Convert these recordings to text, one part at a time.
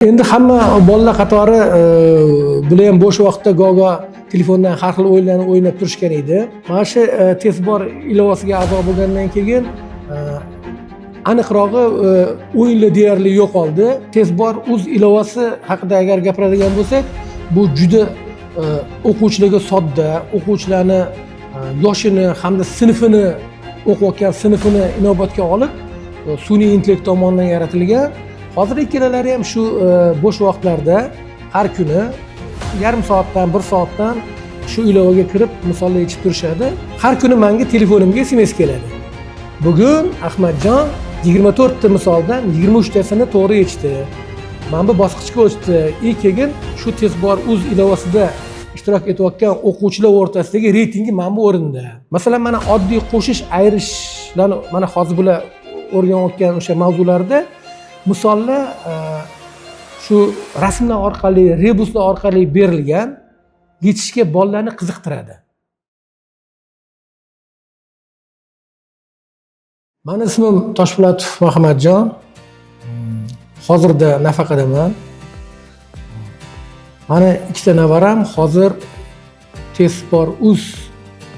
Endi hamma bolalar qatori bular ham bo'sh vaqtda go'yo telefondan har xil o'yinlarni o'ynab turishgan edi. Mana shu tezbor ilovasiga a'zo bo'lgandan keyin aniqrog'i o'yinlar deyarli yo'qoldi. Tezbor uz ilovasi haqida agar gapiradigan bo'lsak, bu juda o'quvchilarga sodda, o'quvchilarni yoshini hamda sinfini o'qiyotgan sinfini inobatga olib, sun'iy intellekt tomonidan yaratilgan. Hozir ikkalalari ham shu bo'sh vaqtlarda har kuni yarim soatdan, 1 soatdan shu ilovaga kirib misollar yechib turishadi. Har kuni menga telefonimga SMS keladi. Bugun Ahmadjon 24 ta misoldan 23 tasini to'g'ri yechdi. Mana bu bosqichga o'tdi. Keyin shu tezbor uz ilovasida ishtirok etayotgan o'quvchilar o'rtasidagi reytingi mana bu o'rinda. Masalan, mana oddiy qo'shish, ayrishlarni mana hozir bular o'rganayotgan o'sha mavzularda misollar shu rasmlar orqali, rebuslar orqali berilgan yechishga bolalarni qiziqtiradi. Meni ismim Toshpo'latov Muhammadjon. Hozirda nafaqadaman. Mana ikkita navaram hozir tezbor uz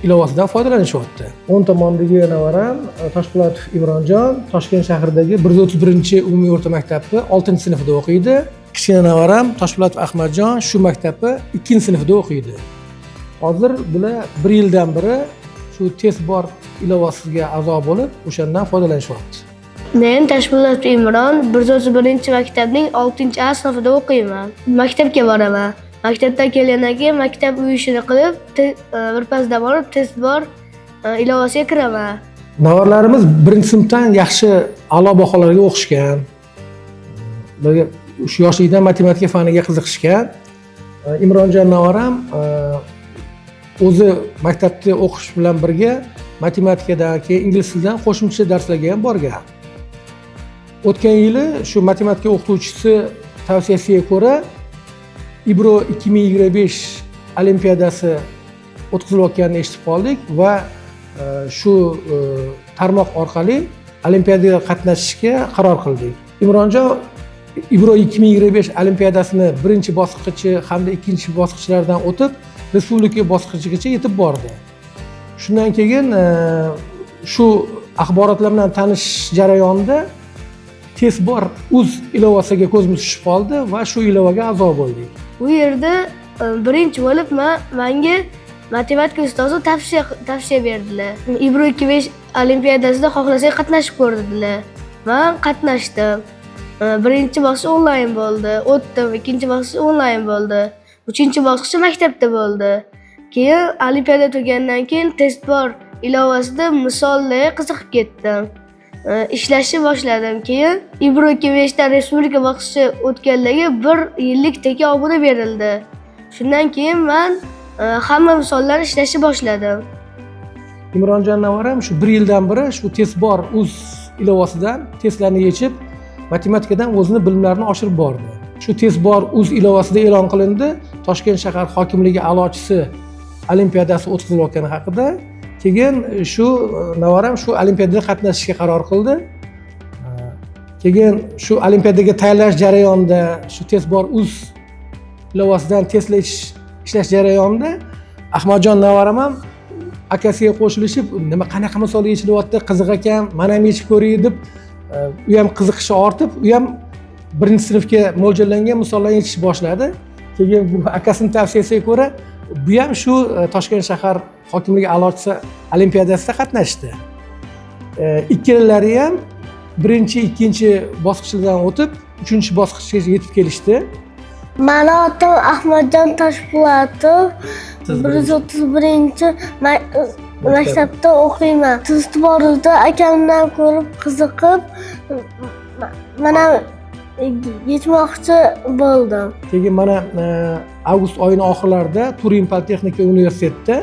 ilovasidan foydalanishyapti. 10 tomondagi navaram Toshpo'latov Imronjon Toshkent shahridagi 131-umumiy o'rta maktabda 6-sinfda o'qiydi. Kichkina navaram Toshpo'latov Ahmadjon shu maktabda 2-sinfda o'qiydi. Hozir bular 1 yildan beri shu tezbor ilovasiga a'zo bo'lib, o'shandan foydalanishyapti. Men Toshpo'latov Imron 131-maktabning 6-A sinfida o'qiyman. Maktabga boraman. Maktabdan kelgandan keyin maktab uy ishini qilib, birpas dam olib tezbor ilovasiga kiraman. Navarlarimiz 1-sinfdan yaxshi a'lo baholarga o'qishgan. Ularga shu yoshlikdan matematika faniga qiziqishgan. Imronjon navaram o'zi maktabda o'qish bilan birga matematikadan, keyin ingliz tilidan qo'shimcha darslarga ham borgan. O'tgan yili shu matematika o'qituvchisi tavsiyasiga ko'ra Ibro 2025 olimpiadasi o'tkazilayotganini eshitib qoldik va shu tarmoq orqali olimpiadaga qatnashishga qaror qildik. Imronjon Ibro 2025 olimpiadasini birinchi bosqichi hamda ikkinchi bosqichlardan o'tib, respublika bosqichigacha yetib bordi. Shundan keyin shu axborotlar bilan tanishish jarayonida tezbor uz ilovasiga ko'zimiz tushib qoldi va shu ilovaga a'zo bo'ldik. Bu yerda birinchi bo'lib menga matematika ustozi tavsiya berdilar. Ibro 2005 olimpiadasida xohlasak qatnashib ko'rdilar. Men qatnashdim. Birinchi bosqich onlayn bo'ldi. O'tdim, ikkinchi bosqich onlayn bo'ldi. Uchinchi bosqich maktabda bo'ldi. Keyin olimpiada tugagandan keyin tezbor ilovasida misollarga qiziqib ketdim. Ishlashni boshladim. Keyin Ibro 2005 dan respublika bosqichi o'tganlarga 1 yillik tekin obuna berildi. Shundan keyin men hamma misollarni ishlashni boshladim. Imronjon navaram shu 1 yildan beri shu tezbor uz ilovasidan testlarni yechib, matematikadan o'zini bilimlarini oshirib bordi. Shu tezbor uz ilovasida e'lon qilindi Toshkent shahar hokimligi a'lochisi olimpiadasi o'tkazilayotgani haqida. Keyin shu navaram shu olimpiadada qatnashishga qaror qildi. Keyin shu olimpiadaga tayyorlash jarayonida shu tezbor uz ilovasidan testlar ishlash jarayonida Ahmadjon navaram ham akasiga qo'shilishib, nima qanaqa misol yechilyapti, qiziq ekan, mana ham yechib ko'ray deb, u ham qiziqishi ortib, u ham 1-sinfga mo'ljallangan misollarni yechish boshladi. Keyin bu akasining tavsiyasiga ko'ra bu ham shu Toshkent shahar hokimligi a'lochisi olimpiadasida qatnashdi. Ikkalalari ham birinchi, ikkinchi bosqichlardan o'tib, 3-bosqichga yetib kelishdi. Meni otam Ahmadjon Toshpo'latov. 131-maktabda o'qiyman. Tezborda akamdan ko'rib qiziqib, mana yetmoqchi bo'ldim. Keyin mana avgust oyining oxirlarida Turin politexnika universitetida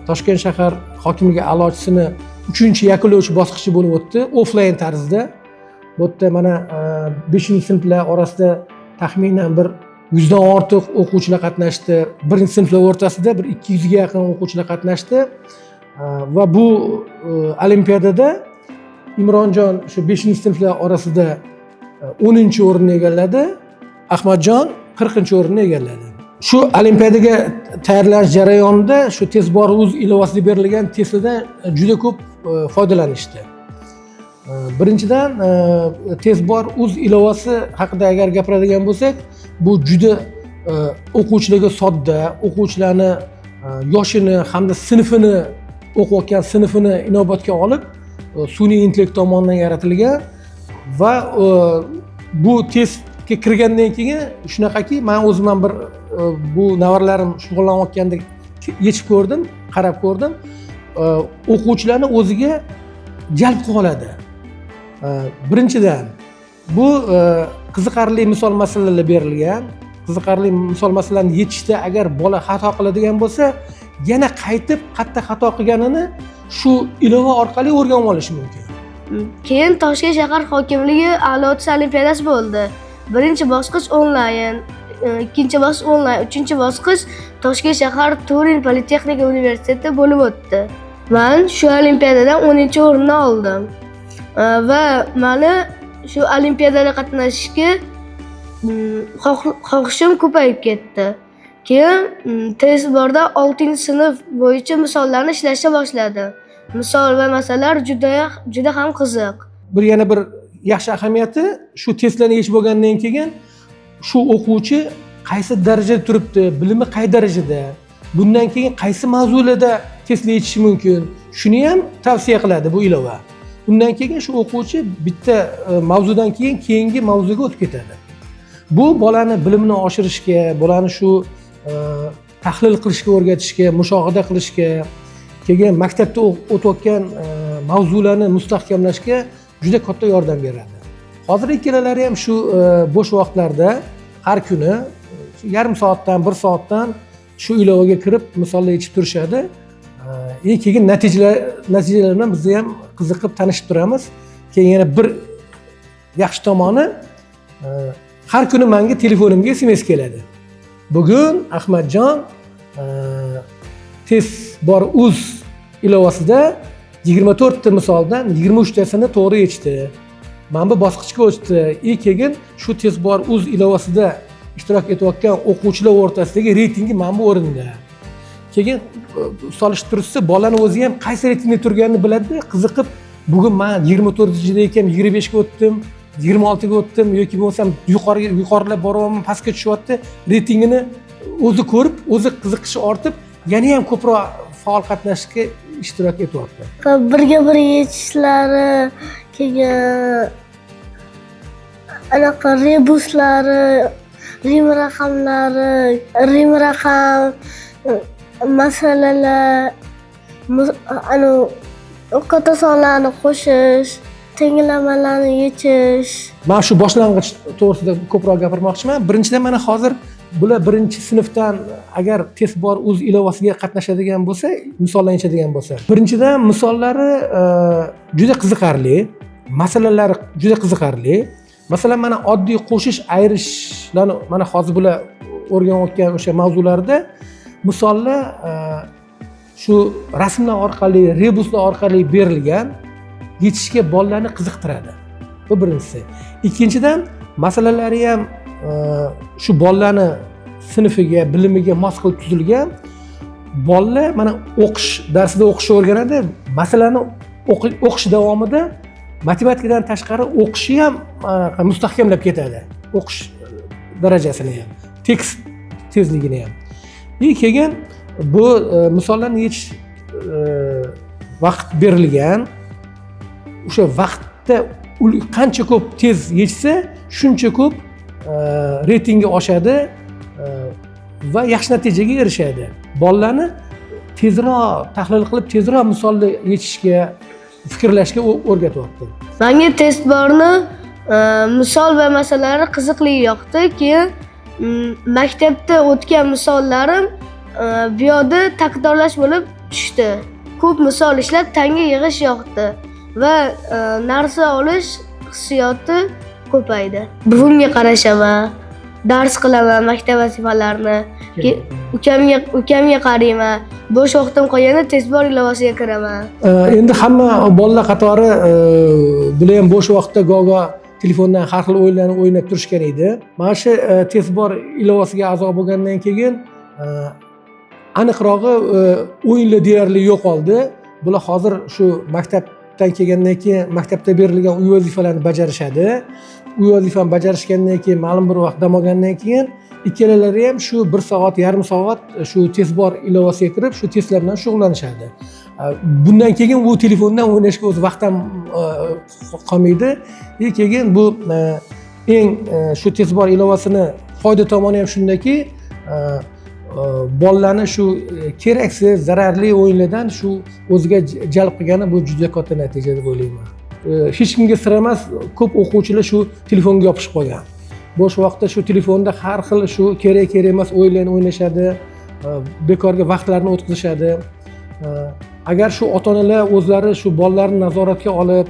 Toshkent shahar hokimligi a'lochisini 3-yakunlovchi bosqichi bo'lib o'tdi, offlayn tarzda. Bu yerda mana 5-sinflar orasida taxminan bir 100 dan ortiq o'quvchilar qatnashdi. 1-sinflar o'rtasida bir 200 ga yaqin o'quvchilar qatnashdi. Va bu olimpiadada Imronjon shu 5-sinflar orasida 10-o'rinni egalladi. Ahmadjon 40-o'rinni egalladi. Shu olimpiadaga tayyorlanish jarayonida shu Tezbor.uz ilovasida berilgan testdan juda ko'p foydalanishdi. Birinchidan Tezbor.uz ilovasi haqida agar gapiradigan bo'lsak, bu juda o'quvchilarga sodda, o'quvchilarni yoshini hamda sinfini o'qiyotgan sinfini inobatga olib, sun'iy intellekt tomonidan yaratilgan va bu testga kirgandan keyin shunaqaki, men o'zim ham bir bu navaralarim shug'ullanayotganda yechib ko'rdim, qarab ko'rdim. O'quvchilarni o'ziga jalb qilib oladi. Birinchidan bu qiziqarli misol masalalar berilgan. Qiziqarli misol masalalarni yechishda agar bola xato qiladigan bo'lsa, yana qaytib qayerda xato qilganini shu ilova orqali o'rganib olish mumkin. Keyin Toshkent shahar hokimligi a'lochi olimpiadasi bo'ldi. Birinchi bosqich onlayn, ikkinchi bosqich onlayn, uchinchi bosqich Toshkent shahar Turin politexnika universitetida bo'lib o'tdi. Men shu olimpiadadan 10-o'rinni oldim. Va meni shu olimpiadada qatnashishga xohishim ko'payib ketdi. Keyin Tezborda 6-sinf bo'yicha misollarni ishlashga boshladim. Misol va masalalar juda ham qiziq. Yana bir yaxshi ahamiyati shu testlarni yechib bo'lgandan keyin shu o'quvchi qaysi darajada turibdi, bilimi qay darajada, bundan keyin qaysi mavzularda testlar yechishi mumkin, shuni ham tavsiya qiladi bu ilova. Undan keyin shu o'quvchi bitta mavzudan keyin keyingi mavzuga o'tib ketadi. Bu bolani bilimini oshirishga, bolani shu tahlil qilishga o'rgatishga, mushohada qilishga, keyin maktabda o'tayotgan mavzularni mustahkamlashga juda katta yordam beradi. Hozir ikkalalari ham shu bo'sh vaqtlarda har kuni yarim soatdan, 1 soatdan shu ilovaga kirib misollar yechib turishadi. Keyin natijalar bilan biz ham qiziqib tanishib turamiz. Keyin yana bir yaxshi tomoni, har kuni menga telefonimga SMS keladi. Bugun Ahmadjon Tezbor.uz ilovasida 24 ta misoldan 23 tasini to'g'ri yechdi. Mana bu bosqichga o'tdi. Keyin shu Tezbor.uz ilovasida ishtirok etayotgan o'quvchilar o'rtasidagi reytingi mana bu o'rinda. Keyin solishtirsa bolani o'zi ham qaysi reytingda turganini biladi, qiziqib, bugun men 24-da ekan 25 ga o'tdim, 26 ga o'tdim yoki bo'lsam yuqorilab boryapman, pastga tushyapti, reytingini o'zi ko'rib, o'zi qiziqishi ortib, yana ham ko'proq faol qatnashishga ishtirok etyapti. Birga bir yechishlari, keyin anaqa rebuslari, rim raqamlari, rim raqam masalalar, katta sonlarni qo'shish, tenglamalarni yechish. Men shu boshlang'ich to'g'risida ko'proq gapirmoqchiman. Birinchidan mana hozir bular birinchi sinfdan agar Tezbor.uz ilovasiga qatnashadigan bo'lsa, misollarni yechadigan bo'lsa, birinchidan misollari juda qiziqarli, masalalari juda qiziqarli. Masalan, mana oddiy qo'shish, ayrishlarni mana hozir bular o'rganayotgan o'sha mavzularda misollar shu rasmlar orqali, rebuslar orqali berilgan, yechishga bolalarni qiziqtiradi. Bu birinchisi. Ikkinchidan, masalalari ham shu bolalarni sinfiga, bilimiga mos qilib tuzilgan. Bolalar mana o'qish darsida o'qishni o'rganadi, masalani o'qish davomida matematikadan tashqari o'qishi ham mustahkamlab ketadi. O'qish darajasini ham, tekst tezligini ham. Keyin bu misollarni yechish vaqt berilgan. O'sha vaqtda qancha ko'p tez yechsa, shuncha ko'p reytingi oshadi va yaxshi natijaga erishadi. Bolalarni tezroq tahlil qilib, tezroq misolni yechishga, fikrlashga o'rgatyapti. Menga Tezborni misol va masalalari qiziqli yoqdi. Keyin maktabda o'tgan misollarim bu yerda takrorlash bo'lib tushdi. Ko'p misol ishlab tanga yig'ish yoqdi va narsa olish hissiyoti ko'paydi. Buvimga qarashaman, dars qilaman, maktab vazifalarini, ukamga qarayman. Bo'sh vaqtim qolganda Tezbor ilovasiga kiraman. Endi hamma bolalar qatori bular ham bo'sh vaqtda go'go telefondan har xil o'yinlarni o'ynab turishgan edi. Mana shu tezbor ilovasiga a'zo bo'lgandan keyin aniqrog'i o'yinlar deyarli yo'qoldi. Bular hozir shu maktabdan kelgandan keyin maktabda berilgan uy vazifalarni bajarishadi. Uy vazifani bajarishgandan keyin ma'lum bir vaqt dam olgandan keyin ikkalalari ham shu 1 soat, yarim soat shu tezbor ilovasiga kirib, shu testlar bilan shug'ullanishadi. Bundan keyin u telefondan o'ynashga o'zi vaqt ham qolmaydi. Keyin bu eng shu tezbor ilovasini foyda tomoni ham shundaki, bolalarni shu keraksiz, zararli o'yinlardan shu o'ziga jalb qilgani bu juda katta natija deb o'ylayman. Hech kimga sir emas, ko'p o'quvchilar shu telefonga yopishib qolgan. Bo'sh vaqtda shu telefonda har xil shu kerak emas o'yinlarni o'ynashadi, bekorga vaqtlarini o'tkazishadi. Agar shu ota-onalar o'zlari shu bolalarni nazoratga olib,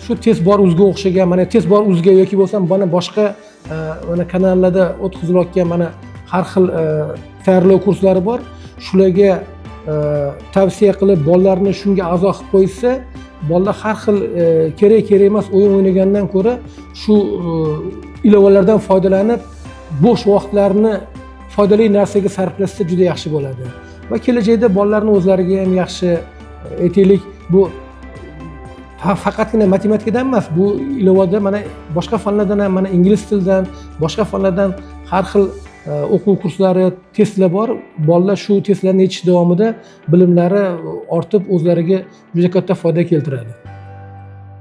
shu tezbor uzga o'xshagan, mana tezbor uzga yoki bo'lsam mana boshqa mana kanallarda o'tkazilayotgan mana har xil tayyorlov kurslari bor. Shularga tavsiya qilib bolalarni shunga a'zo qilib qo'ysa, bolalar har xil kerak emas o'yin o'ynagandan ko'ra shu ilovalardan foydalanib bo'sh vaqtlarini foydali narsaga sarflashsa juda yaxshi bo'ladi. Va kelajakda bolalarni o'zlariga ham yaxshi, aytaylik, bu faqatgina matematikadan emas, bu ilovada mana boshqa fanlardan ham, mana ingliz tilidan, boshqa fanlardan har xil o'quv kurslari, testlar bor. Bolalar shu testlarni yechish davomida bilimlari ortib, o'zlariga juda katta foyda keltiradi.